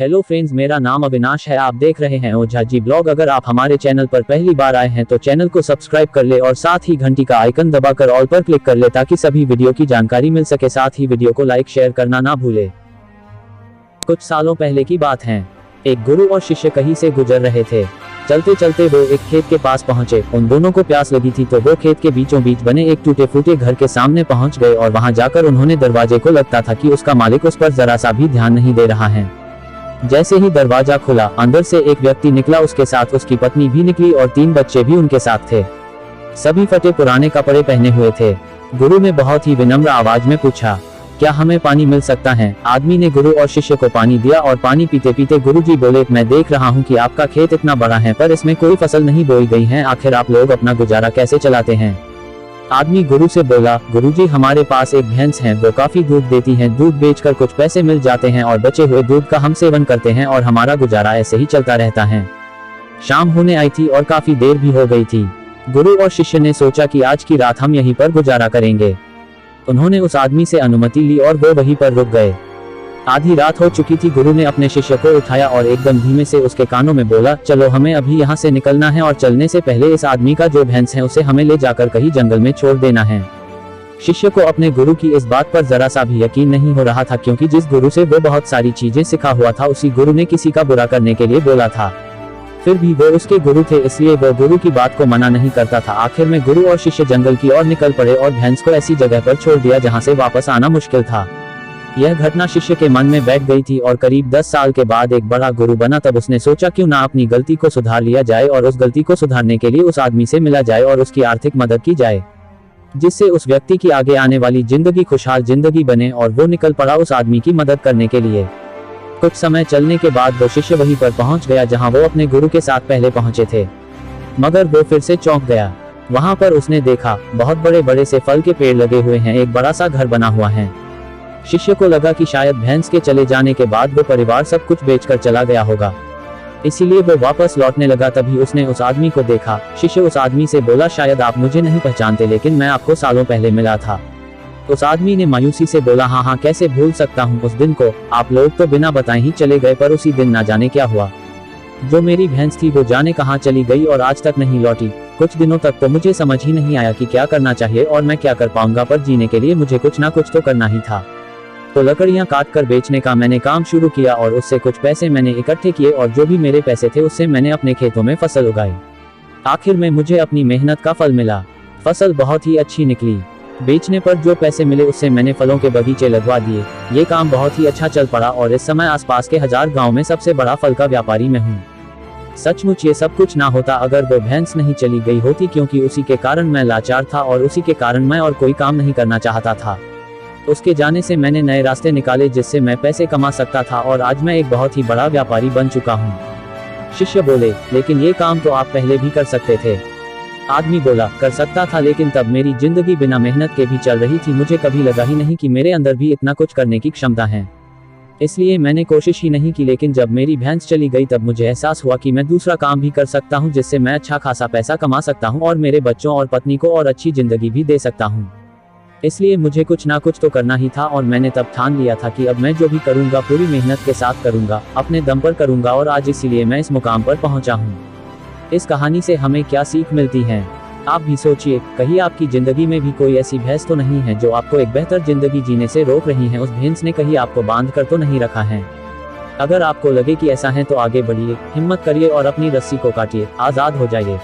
Hello friends, मेरा नाम अविनाश है। आप देख रहे हैं ओझा जी ब्लॉग। अगर आप हमारे चैनल पर पहली बार आए हैं तो चैनल को सब्सक्राइब कर ले और साथ ही घंटी का आइकन दबाकर ऑल पर क्लिक कर ले ताकि सभी वीडियो की जानकारी मिल सके। साथ ही वीडियो को लाइक शेयर करना ना भूले। कुछ सालों पहले की बात है। एक गुरु और शिष्य कहीं से गुजर रहे थे। चलते चलते वो एक खेत के पास पहुंचे। उन दोनों को प्यास लगी थी तो वो खेत के बीचों बीच बने एक टूटे फूटे घर के सामने पहुंच गए और वहां जाकर उन्होंने दरवाजे को लगता था कि उसका मालिक उस पर जरा सा भी ध्यान नहीं दे रहा है। जैसे ही दरवाजा खुला, अंदर से एक व्यक्ति निकला। उसके साथ उसकी पत्नी भी निकली और 3 बच्चे भी उनके साथ थे। सभी फटे पुराने कपड़े पहने हुए थे। गुरु ने बहुत ही विनम्र आवाज में पूछा, क्या हमें पानी मिल सकता है? आदमी ने गुरु और शिष्य को पानी दिया और पानी पीते पीते गुरुजी बोले, मैं देख रहा हूँ कि आपका खेत इतना बड़ा है पर इसमें कोई फसल नहीं बोई गई है। आखिर आप लोग अपना गुजारा कैसे चलाते हैं? आदमी गुरु से बोला, गुरुजी हमारे पास एक भैंस है, वो काफी दूध देती है। दूध बेचकर कुछ पैसे मिल जाते हैं और बचे हुए दूध का हम सेवन करते हैं और हमारा गुजारा ऐसे ही चलता रहता है। शाम होने आई थी और काफी देर भी हो गई थी। गुरु और शिष्य ने सोचा कि आज की रात हम यहीं पर गुजारा करेंगे। उन्होंने उस आदमी से अनुमति ली और वो वहीं पर रुक गए। आधी रात हो चुकी थी। गुरु ने अपने शिष्य को उठाया और एकदम धीमे से उसके कानों में बोला, चलो हमें अभी यहाँ से निकलना है और चलने से पहले इस आदमी का जो भैंस है उसे हमें ले जाकर कहीं जंगल में छोड़ देना है। शिष्य को अपने गुरु की इस बात पर जरा सा भी यकीन नहीं हो रहा था, क्योंकि जिस गुरु से वो बहुत सारी चीजें सीखा हुआ था उसी गुरु ने किसी का बुरा करने के लिए बोला था। फिर भी वो उसके गुरु थे, इसलिए वो गुरु की बात को मना नहीं करता था। आखिर में गुरु और शिष्य जंगल की ओर निकल पड़े और भैंस को ऐसी जगह पर छोड़ दिया जहाँ से वापस आना मुश्किल था। यह घटना शिष्य के मन में बैठ गई थी और करीब 10 साल के बाद एक बड़ा गुरु बना तब उसने सोचा क्यों ना अपनी गलती को सुधार लिया जाए और उस गलती को सुधारने के लिए उस आदमी से मिला जाए और उसकी आर्थिक मदद की जाए, जिससे उस व्यक्ति की आगे आने वाली जिंदगी खुशहाल जिंदगी बने। और वो निकल पड़ा उस आदमी की मदद करने के लिए। कुछ समय चलने के बाद वो शिष्य वहीं पर पहुंच गया जहां वो अपने गुरु के साथ पहले पहुंचे थे, मगर वो फिर से चौंक गया। वहां पर उसने देखा बहुत बड़े बड़े से फल के पेड़ लगे हुए हैं, एक बड़ा सा घर बना हुआ है। शिष्य को लगा कि शायद भैंस के चले जाने के बाद वो परिवार सब कुछ बेचकर चला गया होगा, इसीलिए वो वापस लौटने लगा। तभी उसने उस आदमी को देखा। शिष्य उस आदमी से बोला, शायद आप मुझे नहीं पहचानते लेकिन मैं आपको सालों पहले मिला था। उस आदमी ने मायूसी से बोला, हाँ, कैसे भूल सकता हूँ उस दिन को। आप लोग तो बिना बताए ही चले गए, पर उसी दिन ना जाने क्या हुआ। जो मेरी भैंस थी वो जाने कहाँ चली गई और आज तक नहीं लौटी। कुछ दिनों तक तो मुझे समझ ही नहीं आया कि क्या करना चाहिए और मैं क्या कर पाऊंगा, पर जीने के लिए मुझे कुछ ना कुछ तो करना ही था। तो लकड़ियां काट कर बेचने का मैंने काम शुरू किया और उससे कुछ पैसे मैंने इकट्ठे किए और जो भी मेरे पैसे थे उससे मैंने अपने खेतों में फसल उगाई। आखिर में मुझे अपनी मेहनत का फल मिला। फसल बहुत ही अच्छी निकली। बेचने पर जो पैसे मिले उससे मैंने फलों के बगीचे लगवा दिए। ये काम बहुत ही अच्छा चल पड़ा और इस समय आसपास के 1000 गाँव में सबसे बड़ा फल का व्यापारी मैं हूँ। सचमुच ये सब कुछ ना होता अगर वो भैंस नहीं चली गई होती, क्योंकि उसी के कारण मैं लाचार था और उसी के कारण मैं और कोई काम नहीं करना चाहता था। उसके जाने से मैंने नए रास्ते निकाले जिससे मैं पैसे कमा सकता था और आज मैं एक बहुत ही बड़ा व्यापारी बन चुका हूँ। शिष्य बोले, लेकिन ये काम तो आप पहले भी कर सकते थे। आदमी बोला, कर सकता था लेकिन तब मेरी जिंदगी बिना मेहनत के भी चल रही थी। मुझे कभी लगा ही नहीं कि मेरे अंदर भी इतना कुछ करने की क्षमता है, इसलिए मैंने कोशिश ही नहीं की। लेकिन जब मेरी भैंस चली गई तब मुझे एहसास हुआ कि मैं दूसरा काम भी कर सकता हूँ जिससे मैं अच्छा खासा पैसा कमा सकता हूँ और मेरे बच्चों और पत्नी को और अच्छी जिंदगी भी दे सकता हूँ। इसलिए मुझे कुछ ना कुछ तो करना ही था और मैंने तब ठान लिया था कि अब मैं जो भी करूँगा पूरी मेहनत के साथ करूँगा, अपने दम पर करूँगा और आज इसीलिए मैं इस मुकाम पर पहुँचा हूँ। इस कहानी से हमें क्या सीख मिलती है? आप भी सोचिए, कहीं आपकी जिंदगी में भी कोई ऐसी भैंस तो नहीं है जो आपको एक बेहतर जिंदगी जीने से रोक रही है? उस भैंस ने कहीं आपको बांध कर तो नहीं रखा है? अगर आपको लगे कि ऐसा है तो आगे बढ़िए, हिम्मत करिए और अपनी रस्सी को काटिए, आजाद हो जाइए।